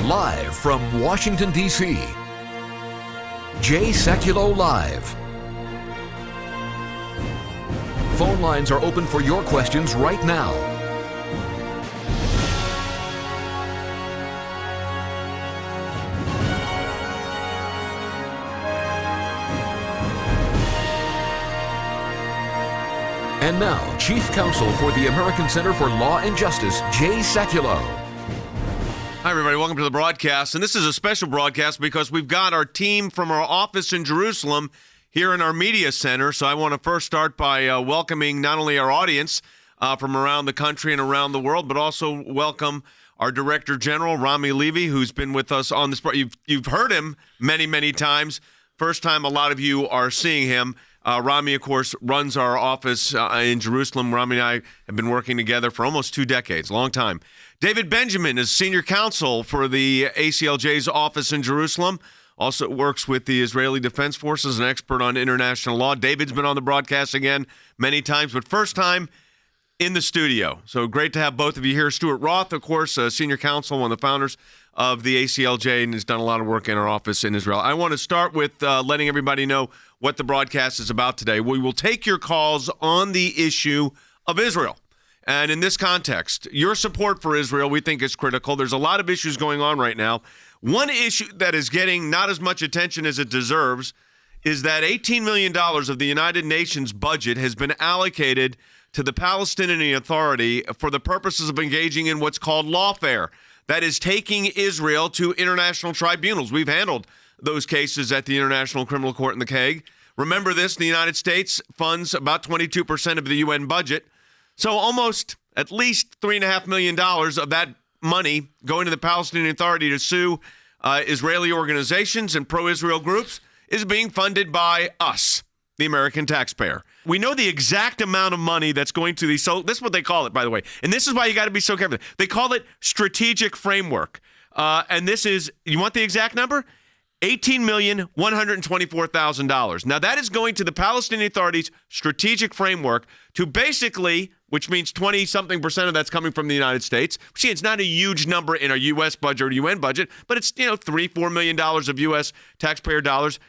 Live from Washington, D.C., Sekulow Live. Phone lines are open for your questions right now. And now, Chief Counsel for the American Center for Law and Justice, Sekulow. Hi, everybody. Welcome to the broadcast. And this is a special broadcast because we've got our team from our office in Jerusalem here in our media center. So I want to first start by welcoming not only our audience from around the country and around the world, but also welcome our Director General, Rami Levy, who's been with us on this. You've heard him many, many times. First time a lot of you are seeing him. Rami, of course, runs our office in Jerusalem. Rami and I have been working together for almost 2 decades, long time. David Benjamin is senior counsel for the ACLJ's office in Jerusalem. Also works with the Israeli Defense Forces, an expert on international law. David's been on the broadcast again many times, but first time in the studio. So great to have both of you here. Stuart Roth, of course, senior counsel, one of the founders of the ACLJ, and has done a lot of work in our office in Israel. I want to start with letting everybody know what the broadcast is about today. We will take your calls on the issue of Israel. And in this context, your support for Israel, we think, is critical. There's a lot of issues going on right now. One issue that is getting not as much attention as it deserves is that $18 million of the United Nations budget has been allocated to the Palestinian Authority for the purposes of engaging in what's called lawfare. That is taking Israel to international tribunals. We've handled those cases at the International Criminal Court in The Hague. Remember this, the United States funds about 22% of the UN budget. So almost at least $3.5 million of that money going to the Palestinian Authority to sue Israeli organizations and pro-Israel groups is being funded by us, the American taxpayer. We know the exact amount of money that's going to these. So this is what they call it, by the way. And this is why you got to be so careful. They call it strategic framework. And this is, you want the exact number? $18,124,000. Now, that is going to the Palestinian Authority's strategic framework to basically, which means 20-something% of that's coming from the United States. See, it's not a huge number in our U.S. budget or UN budget, but it's, $3-4 million of U.S. taxpayer dollars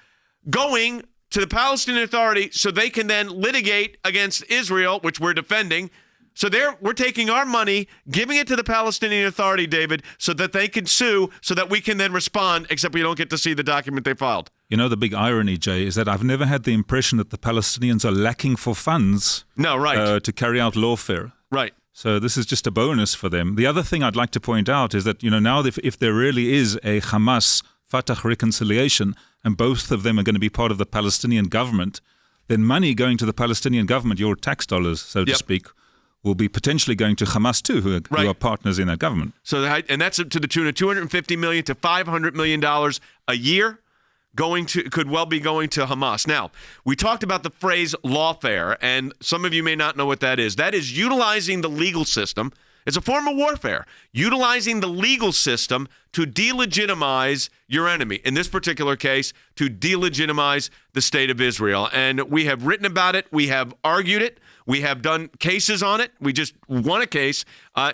going to the Palestinian Authority so they can then litigate against Israel, which we're defending. So we're taking our money, giving it to the Palestinian Authority, David, so that they can sue, so that we can then respond, except we don't get to see the document they filed. You know, the big irony, Jay, is that I've never had the impression that the Palestinians are lacking for funds to carry out lawfare. Right. So this is just a bonus for them. The other thing I'd like to point out is that, now if there really is a Hamas-Fatah reconciliation, and both of them are going to be part of the Palestinian government, then money going to the Palestinian government, your tax dollars, so to speak, will be potentially going to Hamas too, who are partners in that government. So, and that's up to the tune of $250 million to $500 million a year, could well be going to Hamas. Now, we talked about the phrase lawfare, and some of you may not know what that is. That is utilizing the legal system. It's a form of warfare, utilizing the legal system to delegitimize your enemy. In this particular case, to delegitimize the state of Israel. And we have written about it. We have argued it. We have done cases on it. We just won a case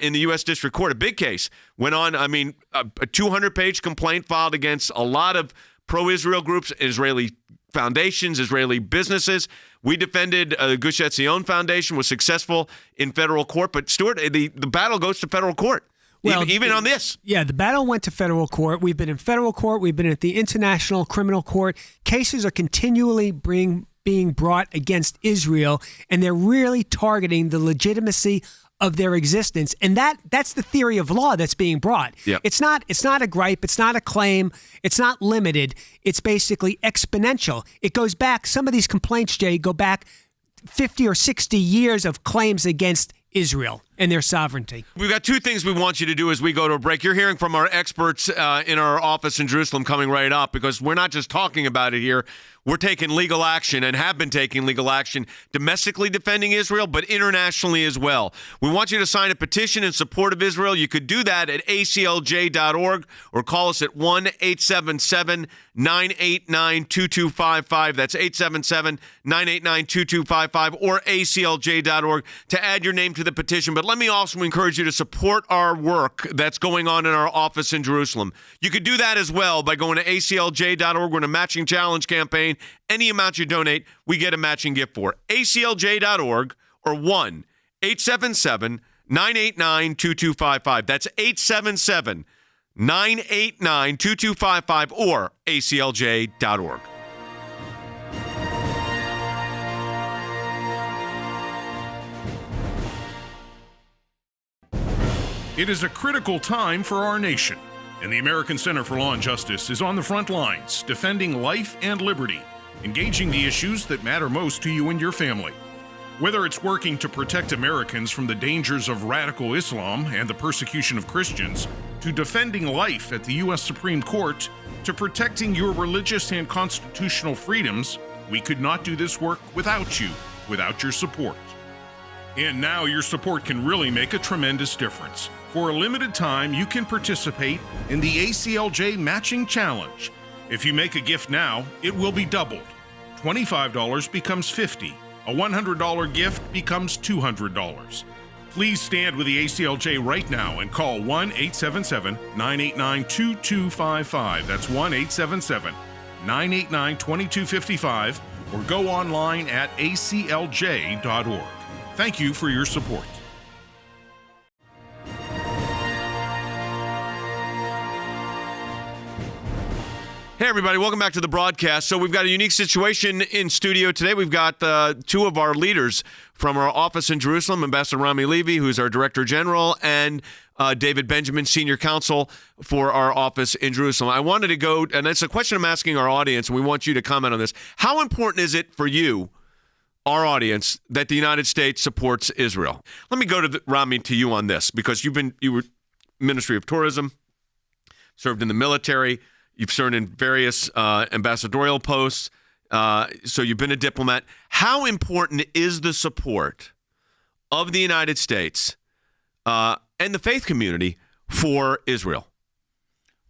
in the U.S. District Court, a big case. Went on, a 200-page complaint filed against a lot of pro-Israel groups, Israeli foundations, Israeli businesses. We defended the Gush Etzion Foundation, was successful in federal court. But, Stuart, the battle goes to federal court, even on this. Yeah, the battle went to federal court. We've been in federal court. We've been at the International Criminal Court. Cases are continually being brought against Israel, and they're really targeting the legitimacy of their existence. And that's the theory of law that's being brought. Yep. It's not a gripe, it's not a claim, it's not limited, it's basically exponential. It goes back, some of these complaints, Jay, go back 50 or 60 years of claims against Israel and their sovereignty. We've got 2 things we want you to do as we go to a break. You're hearing from our experts in our office in Jerusalem coming right up, because we're not just talking about it here. We're taking legal action and have been taking legal action domestically defending Israel, but internationally as well. We want you to sign a petition in support of Israel. You could do that at ACLJ.org or call us at 1-877-989-2255. That's 877-989-2255 or ACLJ.org to add your name to the petition. But let me also encourage you to support our work that's going on in our office in Jerusalem. You could do that as well by going to ACLJ.org. We're in a matching challenge campaign. Any amount you donate, we get a matching gift for. ACLJ.org or 1-877-989-2255. That's 877-989-2255 or ACLJ.org. It is a critical time for our nation, and the American Center for Law and Justice is on the front lines, defending life and liberty, engaging the issues that matter most to you and your family. Whether it's working to protect Americans from the dangers of radical Islam and the persecution of Christians, to defending life at the U.S. Supreme Court, to protecting your religious and constitutional freedoms, we could not do this work without you, without your support. And now your support can really make a tremendous difference. For a limited time, you can participate in the ACLJ Matching Challenge. If you make a gift now, it will be doubled. $25 becomes $50. A $100 gift becomes $200. Please stand with the ACLJ right now and call 1-877-989-2255. That's 1-877-989-2255, or go online at aclj.org. Thank you for your support. Hey, everybody. Welcome back to the broadcast. So we've got a unique situation in studio today. We've got two of our leaders from our office in Jerusalem, Ambassador Rami Levy, who's our Director General, and David Benjamin, Senior Counsel for our office in Jerusalem. I wanted to go, and it's a question I'm asking our audience, and we want you to comment on this. How important is it for you, our audience, that the United States supports Israel? Let me go to Rami, to you on this, because you were Ministry of Tourism, served in the military. You've served in various ambassadorial posts, so you've been a diplomat. How important is the support of the United States and the faith community for Israel?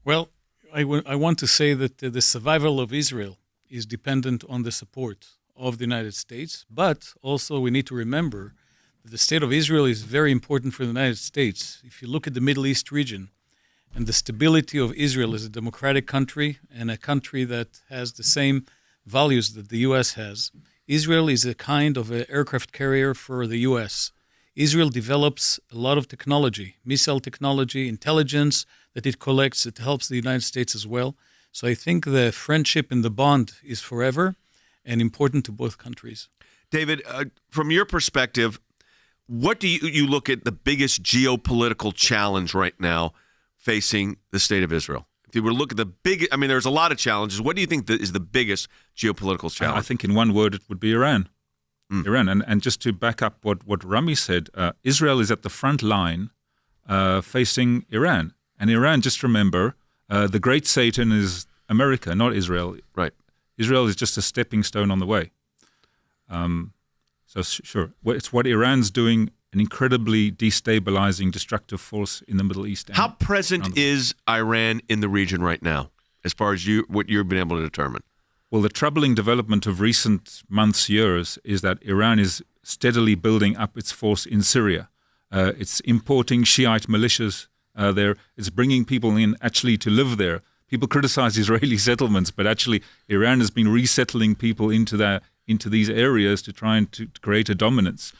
Well, I want to say that the survival of Israel is dependent on the support of the United States, but also we need to remember that the state of Israel is very important for the United States. If you look at the Middle East region, and the stability of Israel as a democratic country and a country that has the same values that the U.S. has, Israel is a kind of an aircraft carrier for the U.S. Israel develops a lot of technology, missile technology, intelligence that it collects. It helps the United States as well. So I think the friendship and the bond is forever and important to both countries. David, from your perspective, what do you look at the biggest geopolitical challenge right now facing the state of Israel? If you were to look at the big, I mean, there's a lot of challenges. What do you think is the biggest geopolitical challenge? I think in one word it would be Iran. Iran. And just to back up what Rami said, Israel is at the front line facing Iran. And Iran, just remember, the great Satan is America, not Israel. Right. Israel is just a stepping stone on the way. So sure, it's what Iran's doing, an incredibly destabilizing, destructive force in the Middle East. How present is Iran in the region right now, as far as what you've been able to determine? Well, the troubling development of recent months, years, is that Iran is steadily building up its force in Syria. It's importing Shiite militias there. It's bringing people in actually to live there. People criticize Israeli settlements, but actually Iran has been resettling people into these areas to try and to create a dominance.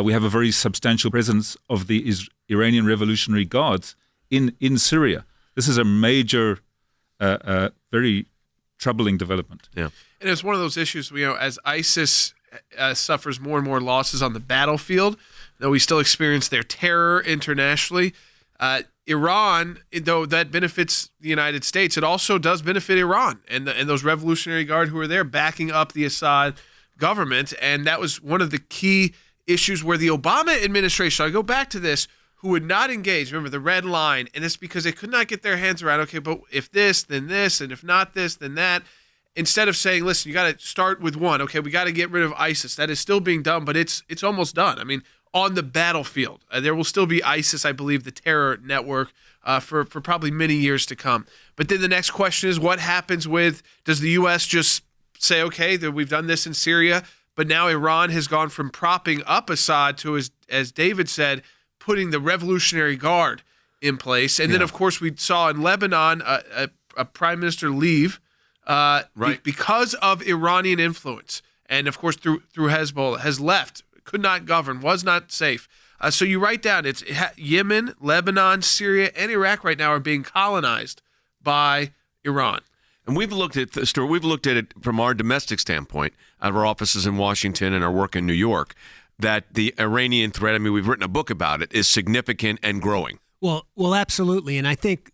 We have a very substantial presence of the Iranian Revolutionary Guards in Syria. This is a major, very troubling development. Yeah, and it's one of those issues. As ISIS suffers more and more losses on the battlefield, though we still experience their terror internationally. Iran, though that benefits the United States, it also does benefit Iran and those Revolutionary Guard who are there backing up the Assad government. And that was one of the key issues where the Obama administration, I'll go back to this, who would not engage. Remember the red line, and it's because they could not get their hands around, okay, but if this, then this, and if not this, then that. Instead of saying, listen, you got to start with one. Okay, we got to get rid of ISIS. That is still being done, but it's almost done. I mean, on the battlefield, there will still be ISIS, I believe, the terror network for probably many years to come. But then the next question is, what happens does the U.S. just say, okay, that we've done this in Syria, but now Iran has gone from propping up Assad to, as David said, putting the Revolutionary Guard in place. And then, of course, we saw in Lebanon a prime minister leave because of Iranian influence. And, of course, through Hezbollah, has left, could not govern, was not safe. So you write down, it's Yemen, Lebanon, Syria, and Iraq right now are being colonized by Iran. And we've looked at the story. We've looked at it from our domestic standpoint, out of our offices in Washington and our work in New York, that the Iranian threat, I mean, we've written a book about it, is significant and growing. Well, absolutely. And I think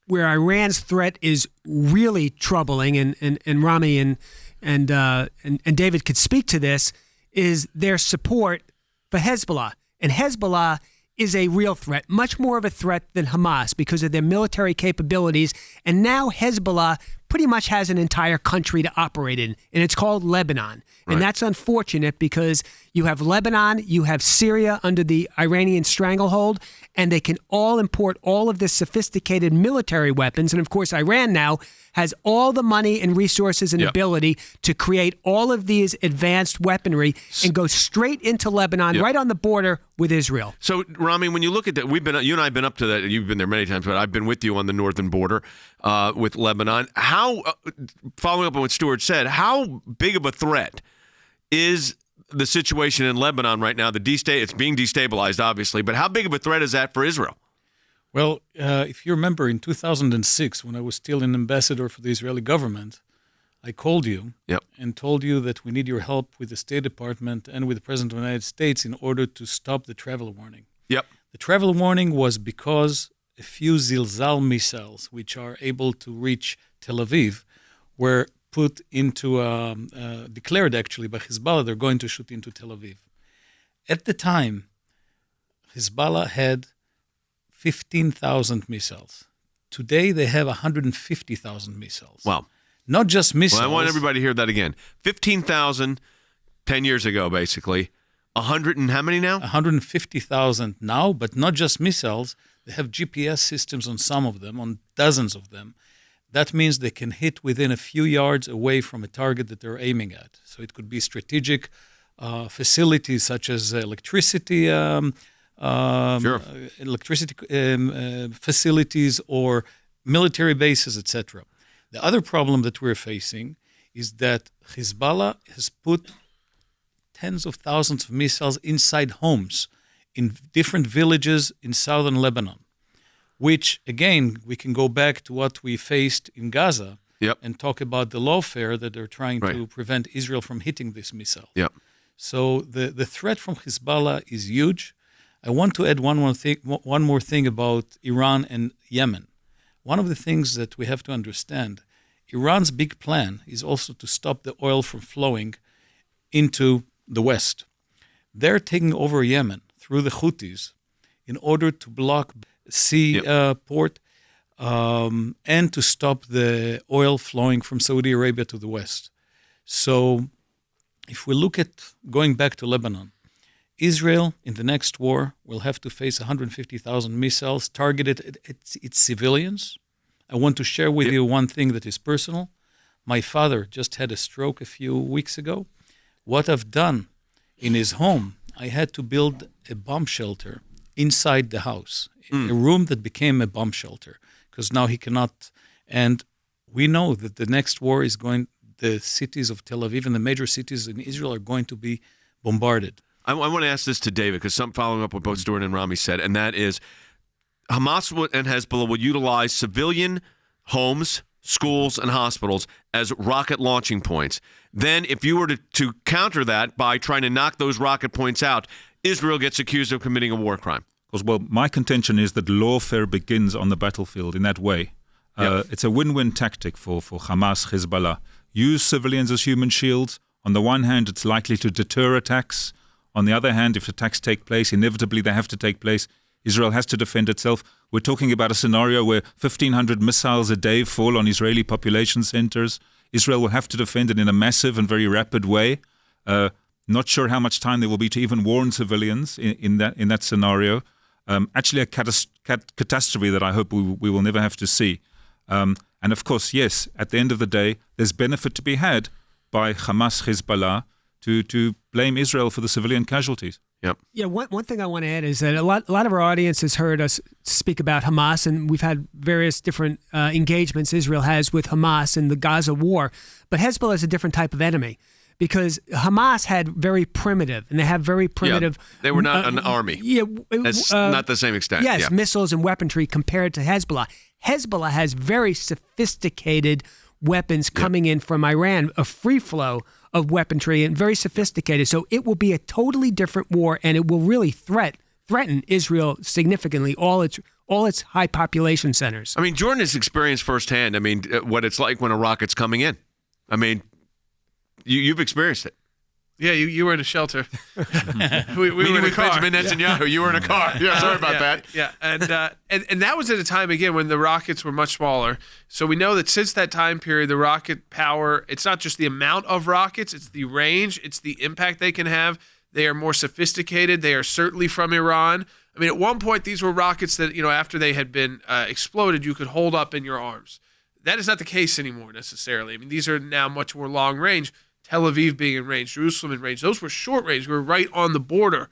where Iran's threat is really troubling, and Rami and David could speak to this, is their support for Hezbollah. And Hezbollah is a real threat, much more of a threat than Hamas because of their military capabilities. And now Hezbollah pretty much has an entire country to operate in, and it's called Lebanon. Right. And that's unfortunate because you have Lebanon, you have Syria under the Iranian stranglehold, and they can all import all of this sophisticated military weapons. And of course, Iran now has all the money and resources and ability to create all of these advanced weaponry and go straight into Lebanon, right on the border with Israel. So, Rami, when you look at that, you and I have been up to that. You've been there many times, but I've been with you on the northern border with Lebanon. How, following up on what Stuart said, how big of a threat is the situation in Lebanon right now? It's being destabilized, obviously, but how big of a threat is that for Israel? Well, if you remember, in 2006, when I was still an ambassador for the Israeli government, I called you and told you that we need your help with the State Department and with the President of the United States in order to stop the travel warning. Yep. The travel warning was because a few Zilzal missiles, which are able to reach Tel Aviv, were put into, declared actually by Hezbollah, they're going to shoot into Tel Aviv. At the time, Hezbollah had 15,000 missiles. Today, they have 150,000 missiles. Wow. Not just missiles. Well, I want everybody to hear that again. 15,000 10 years ago, basically. 100 and how many now? 150,000 now, but not just missiles. They have GPS systems on some of them, on dozens of them. That means they can hit within a few yards away from a target that they're aiming at. So it could be strategic facilities such as electricity facilities or military bases, etc. The other problem that we're facing is that Hezbollah has put tens of thousands of missiles inside homes in different villages in southern Lebanon, which, again, we can go back to what we faced in Gaza and talk about the lawfare that they're trying to prevent Israel from hitting this missile. Yep. So the threat from Hezbollah is huge. I want to add one more thing about Iran and Yemen. One of the things that we have to understand, Iran's big plan is also to stop the oil from flowing into the West. They're taking over Yemen through the Houthis in order to block port and to stop the oil flowing from Saudi Arabia to the West. So if we look at going back to Lebanon, Israel, in the next war, will have to face 150,000 missiles targeted at its civilians. I want to share with you one thing that is personal. My father just had a stroke a few weeks ago. What I've done in his home, I had to build a bomb shelter inside the house, a room that became a bomb shelter, because now he cannot. And we know that the next war is the cities of Tel Aviv and the major cities in Israel are going to be bombarded. I want to ask this to David, because following up what both Stuart and Rami said, and that is Hamas and Hezbollah will utilize civilian homes, schools, and hospitals as rocket launching points. Then if you were to counter that by trying to knock those rocket points out, Israel gets accused of committing a war crime. Well, my contention is that lawfare begins on the battlefield in that way. It's a win-win tactic for Hamas, Hezbollah. Use civilians as human shields. On the one hand, it's likely to deter attacks. On the other hand, if attacks take place, inevitably they have to take place. Israel has to defend itself. We're talking about a scenario where 1,500 missiles a day fall on Israeli population centers. Israel will have to defend it in a massive and very rapid way. Not sure how much time there will be to even warn civilians in that scenario. Actually, a catastrophe that I hope we will never have to see. And of course, yes, at the end of the day, there's benefit to be had by Hamas, Hezbollah, to blame Israel for the civilian casualties. Yep. Yeah, one thing I want to add is that a lot of our audience has heard us speak about Hamas, and we've had various different engagements Israel has with Hamas in the Gaza war. But Hezbollah is a different type of enemy because Hamas had very primitive, and they have very primitive. Yeah, they were not an army. Yeah, That's not the same extent. Yes, yeah. missiles and weaponry compared to Hezbollah. Hezbollah has very sophisticated weapons coming in from Iran, a free flow of weaponry and very sophisticated. So it will be a totally different war, and it will really threaten Israel significantly, all its high population centers. I mean, Jordan has experienced firsthand, what it's like when a rocket's coming in. I mean, you've experienced it. Yeah, you were in a shelter. we were in a car. Benjamin Netanyahu. You were in a car. Yeah, sorry about that. Yeah, and that was at a time, again, when the rockets were much smaller. So we know that since that time period, the rocket power, it's not just the amount of rockets, it's the range, it's the impact they can have. They are more sophisticated. They are certainly from Iran. I mean, at one point, these were rockets that, after they had been exploded, you could hold up in your arms. That is not the case anymore, necessarily. I mean, these are now much more long range. Tel Aviv being in range, Jerusalem in range. Those were short range. We were right on the border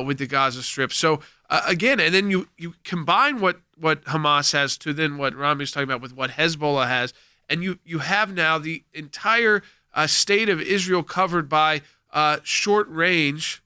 with the Gaza Strip. So, again, and then you combine what Hamas has to then what Rami was talking about with what Hezbollah has, and you have now the entire state of Israel covered by short-range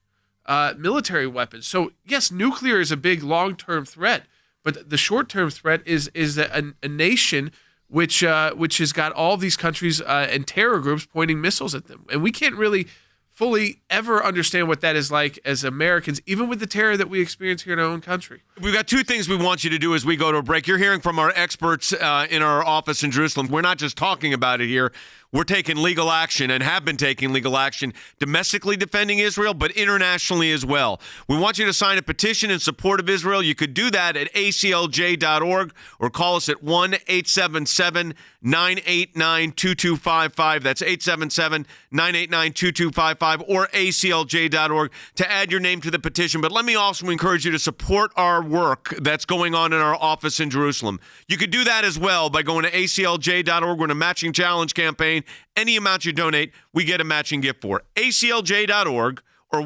military weapons. So, yes, nuclear is a big long-term threat, but the short-term threat is a nation which has got all these countries and terror groups pointing missiles at them. And we can't really fully ever understand what that is like as Americans, even with the terror that we experience here in our own country. We've got two things we want you to do as we go to a break. You're hearing from our experts in our office in Jerusalem. We're not just talking about it here. We're taking legal action and have been taking legal action domestically defending Israel, but internationally as well. We want you to sign a petition in support of Israel. You could do that at ACLJ.org or call us at 1-877-989-2255. That's 877-989-2255 or ACLJ.org to add your name to the petition. But let me also encourage you to support our work that's going on in our office in Jerusalem. You could do that as well by going to ACLJ.org. We're in a matching challenge campaign. Any amount you donate, we get a matching gift for. ACLJ.org or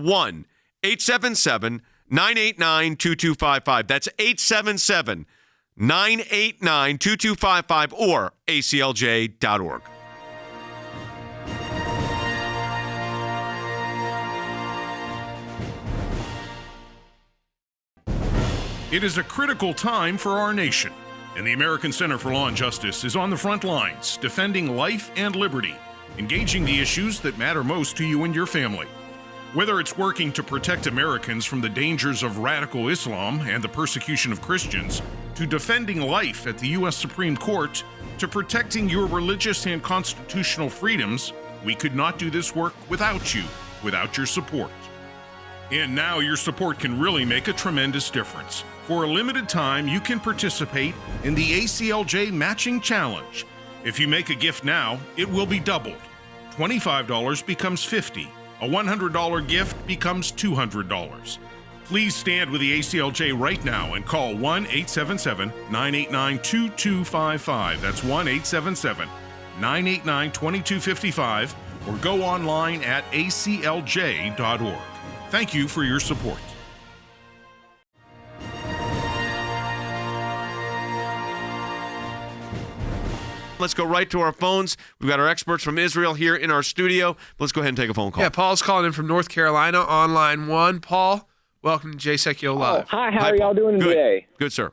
1-877-989-2255. That's 877-989-2255 or ACLJ.org. It is a critical time for our nation, and the American Center for Law and Justice is on the front lines, defending life and liberty, engaging the issues that matter most to you and your family. Whether it's working to protect Americans from the dangers of radical Islam and the persecution of Christians, to defending life at the U.S. Supreme Court, to protecting your religious and constitutional freedoms, we could not do this work without you, without your support. And now your support can really make a tremendous difference. For a limited time, you can participate in the ACLJ Matching Challenge. If you make a gift now, it will be doubled. $25 becomes $50. A $100 gift becomes $200. Please stand with the ACLJ right now and call 1-877-989-2255. That's 1-877-989-2255 or go online at aclj.org. Thank you for your support. Let's go right to our phones. We've got our experts from Israel here in our studio. Let's go ahead and take a phone call. Yeah, Paul's calling in from North Carolina on line 1. Paul, welcome to Sekulow Live. Hi, how are y'all doing today? Good, sir.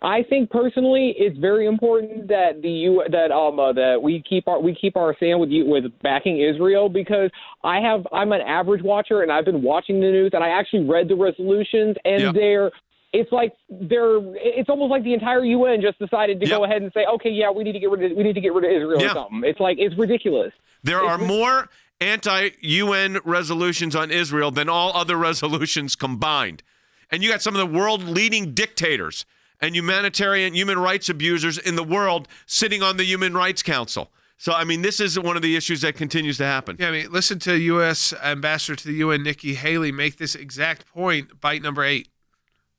I think personally, it's very important that that we keep our stand with backing Israel, because I'm an average watcher and I've been watching the news and I actually read the resolutions and it's almost like the entire UN just decided to go ahead and say, okay, yeah, we need to get rid of Israel or something. It's ridiculous. There are more anti-UN resolutions on Israel than all other resolutions combined. And you got some of the world leading dictators and humanitarian human rights abusers in the world sitting on the Human Rights Council. So, I mean, this is one of the issues that continues to happen. Yeah, I mean, listen to U.S. Ambassador to the UN, Nikki Haley, make this exact point, bite number 8.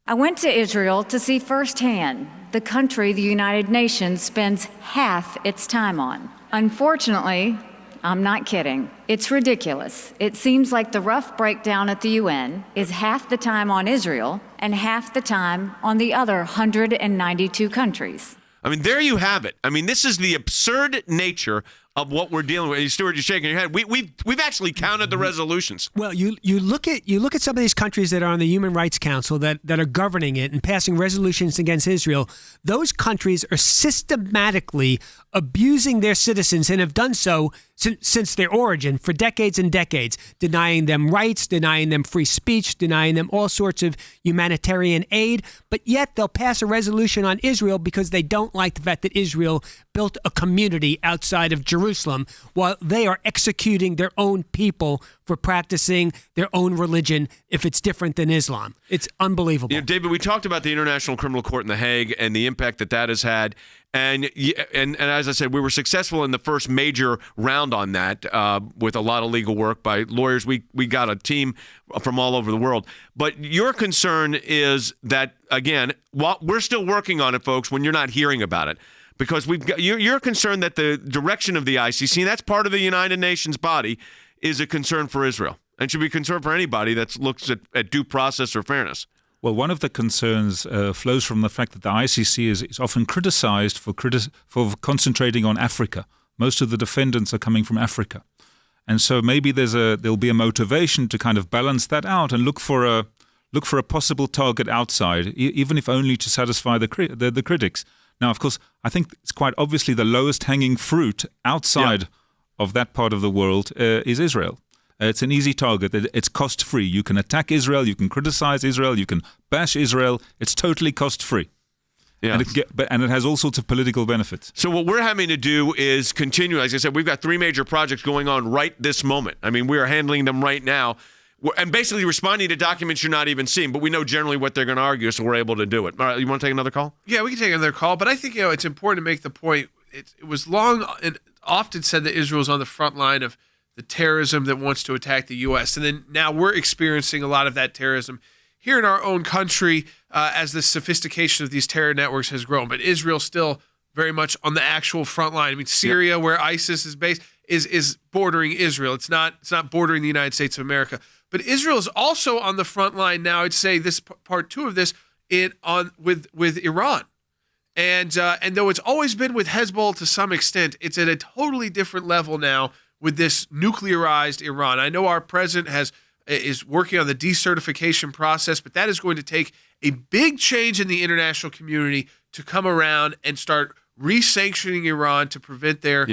I went to Israel to see firsthand the country the United Nations spends half its time on. Unfortunately, I'm not kidding. It's ridiculous. It seems like the rough breakdown at the UN is half the time on Israel and half the time on the other 192 countries. I mean, there you have it. I mean, this is the absurd nature of what we're dealing with. Stuart, you're shaking your head. We've actually counted the resolutions. Well, you look at some of these countries that are on the Human Rights Council that are governing it and passing resolutions against Israel. Those countries are systematically abusing their citizens and have done so since their origin for decades and decades, denying them rights, denying them free speech, denying them all sorts of humanitarian aid. But yet they'll pass a resolution on Israel because they don't like the fact that Israel built a community outside of Jerusalem while they are executing their own people for practicing their own religion if it's different than Islam. It's unbelievable. You know, David, we talked about the International Criminal Court in The Hague and the impact that has had. And as I said, we were successful in the first major round on that with a lot of legal work by lawyers. We got a team from all over the world. But your concern is that, again, we're still working on it, folks, when you're not hearing about it. Because you're concerned that the direction of the ICC, and that's part of the United Nations body, is a concern for Israel and should be a concern for anybody that looks at due process or fairness. Well, one of the concerns flows from the fact that the ICC is often criticized for concentrating on Africa. Most of the defendants are coming from Africa. And so maybe there'll be a motivation to kind of balance that out and look for a possible target outside, even if only to satisfy the critics. Now, of course, I think it's quite obviously the lowest hanging fruit outside of that part of the world is Israel. It's an easy target. It's cost-free. You can attack Israel. You can criticize Israel. You can bash Israel. It's totally cost-free. Yeah. And it has all sorts of political benefits. So what we're having to do is continue. As I said, we've got 3 major projects going on right this moment. I mean, we are handling them right now. And basically responding to documents you're not even seeing, but we know generally what they're going to argue, so we're able to do it. All right, you want to take another call? Yeah, we can take another call, but I think it's important to make the point. It was long and often said that Israel's on the front line of the terrorism that wants to attack the U.S., and then now we're experiencing a lot of that terrorism here in our own country as the sophistication of these terror networks has grown. But Israel's still very much on the actual front line. I mean, Syria, where ISIS is based, is bordering Israel. It's not bordering the United States of America. But Israel is also on the front line now. I'd say this part 2 of this with Iran, and though it's always been with Hezbollah to some extent, it's at a totally different level now with this nuclearized Iran. I know our president is working on the decertification process, but that is going to take a big change in the international community to come around and start re-sanctioning Iran to prevent their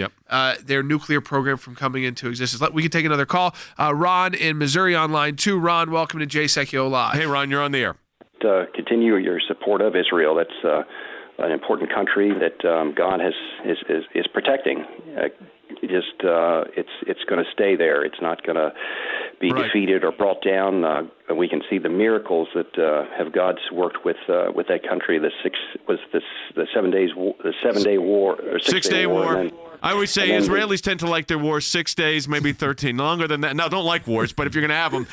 nuclear program from coming into existence. We can take another call. Ron in Missouri on line 2. Ron, welcome to Jay Sekulow Live. Hey, Ron, you're on the air. Continue your support of Israel. That's an important country that God is protecting. It's going to stay there. It's not going to be defeated or brought down. We can see the miracles that have God's worked with that country. The 7-day war or 6-day war. I would say Israelis tend to like their wars 6 days, maybe 13, longer than that. Now, don't like wars, but if you're going to have them,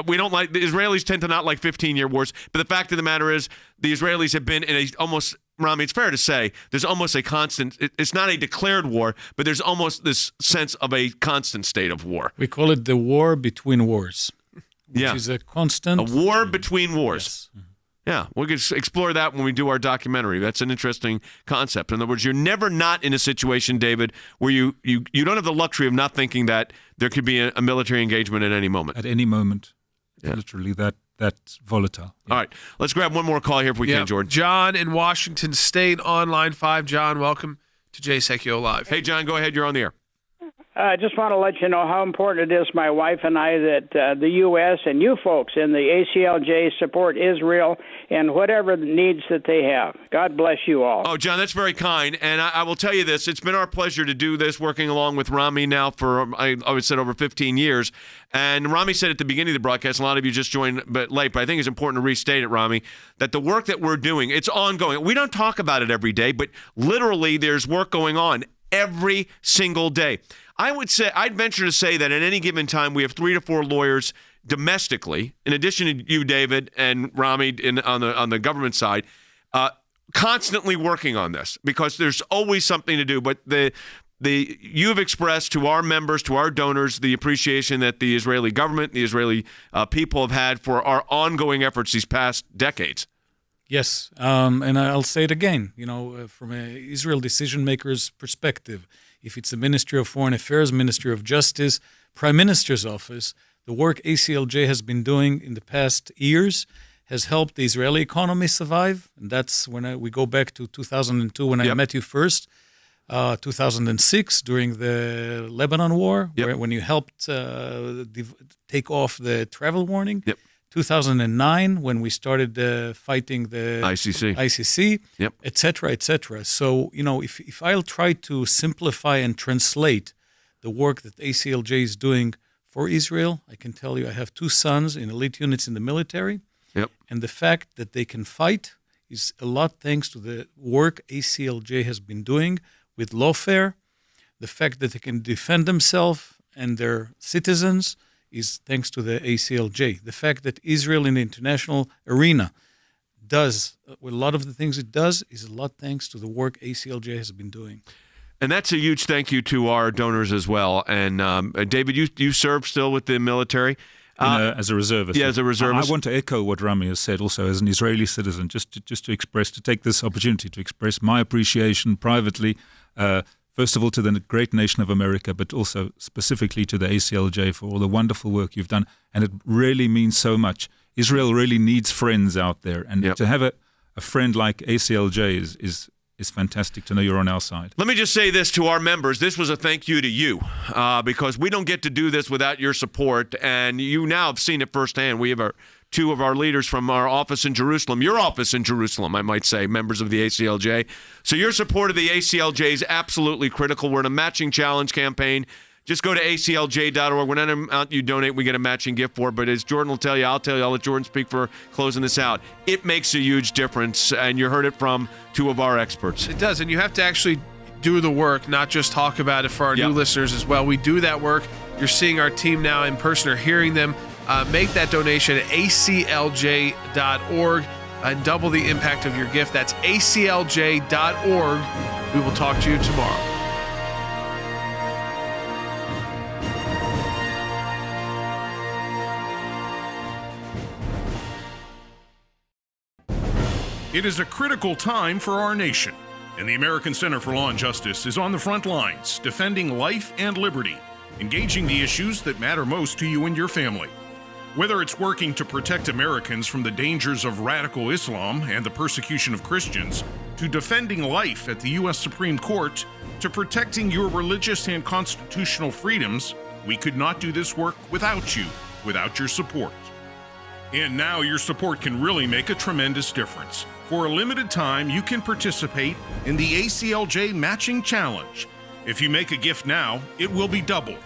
we don't like. The Israelis tend to not like 15-year wars. But the fact of the matter is, the Israelis have been in a almost. Rami, it's fair to say there's almost a constant. It's not a declared war, but there's almost this sense of a constant state of war. We call it the war between wars, which is a constant. A war between wars. Yes. Mm-hmm. Yeah, we could explore that when we do our documentary. That's an interesting concept. In other words, you're never not in a situation, David, where you don't have the luxury of not thinking that there could be a military engagement at any moment. At any moment. Yeah. Literally that's volatile. Yeah. All right, let's grab one more call here if we can, Jordan. John in Washington State on line 5. John, welcome to Jay Sekulow Live. Hey, John, go ahead. You're on the air. I just want to let you know how important it is, my wife and I, that the U.S. and you folks in the ACLJ support Israel and whatever needs that they have. God bless you all. Oh, John, that's very kind. And I will tell you this. It's been our pleasure to do this, working along with Rami now for, I would say, over 15 years. And Rami said at the beginning of the broadcast, a lot of you just joined but late, but I think it's important to restate it, Rami, that the work that we're doing, it's ongoing. We don't talk about it every day, but literally there's work going on every single day. I'd venture to say that at any given time we have 3 to 4 lawyers domestically, in addition to you, David, and Rami on the government side, constantly working on this because there's always something to do. But you've expressed to our members, to our donors, the appreciation that the Israeli government, the Israeli people have had for our ongoing efforts these past decades. Yes, and I'll say it again, from an Israel decision-maker's perspective, if it's the Ministry of Foreign Affairs, Ministry of Justice, Prime Minister's Office, the work ACLJ has been doing in the past years has helped the Israeli economy survive. And that's when we go back to 2002 when I met you first. 2006 during the Lebanon War, when you helped take off the travel warning. 2009 when we started fighting the ICC, et cetera, et cetera. So, if I'll try to simplify and translate the work that ACLJ is doing for Israel, I can tell you I have 2 sons in elite units in the military. And the fact that they can fight is a lot thanks to the work ACLJ has been doing with lawfare. The fact that they can defend themselves and their citizens is thanks to the ACLJ. The fact that Israel in the international arena does a lot of the things it does is a lot thanks to the work ACLJ has been doing. And that's a huge thank you to our donors as well. And David, you serve still with the military? As a reservist. Yeah, as a reservist. I want to echo what Rami has said also as an Israeli citizen, just to take this opportunity to express my appreciation privately, first of all to the great nation of America, but also specifically to the ACLJ for all the wonderful work you've done. And it really means so much. Israel really needs friends out there. And to have a friend like ACLJ is fantastic to know you're on our side. Let me just say this to our members. This was a thank you to you because we don't get to do this without your support. And you now have seen it firsthand. We have 2 of our leaders from our office in Jerusalem, your office in Jerusalem, I might say, members of the ACLJ. So your support of the ACLJ is absolutely critical. We're in a matching challenge campaign. Just go to aclj.org. Whenever amount you donate, we get a matching gift for. But as Jordan will tell you, I'll let Jordan speak for closing this out. It makes a huge difference, and you heard it from 2 of our experts. It does, and you have to actually do the work, not just talk about it for our new listeners as well. We do that work. You're seeing our team now in person or hearing them. Make that donation at aclj.org and double the impact of your gift. That's aclj.org. We will talk to you tomorrow. It is a critical time for our nation, and the American Center for Law and Justice is on the front lines, defending life and liberty, engaging the issues that matter most to you and your family. Whether it's working to protect Americans from the dangers of radical Islam and the persecution of Christians, to defending life at the U.S. Supreme Court, to protecting your religious and constitutional freedoms, we could not do this work without you, without your support. And now your support can really make a tremendous difference. For a limited time, you can participate in the ACLJ Matching Challenge. If you make a gift now, it will be doubled.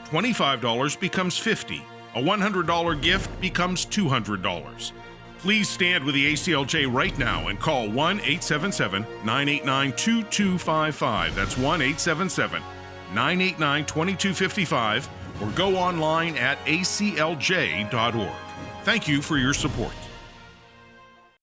$25 becomes $50. A $100 gift becomes $200. Please stand with the ACLJ right now and call 1-877-989-2255. That's 1-877-989-2255, or go online at aclj.org. Thank you for your support.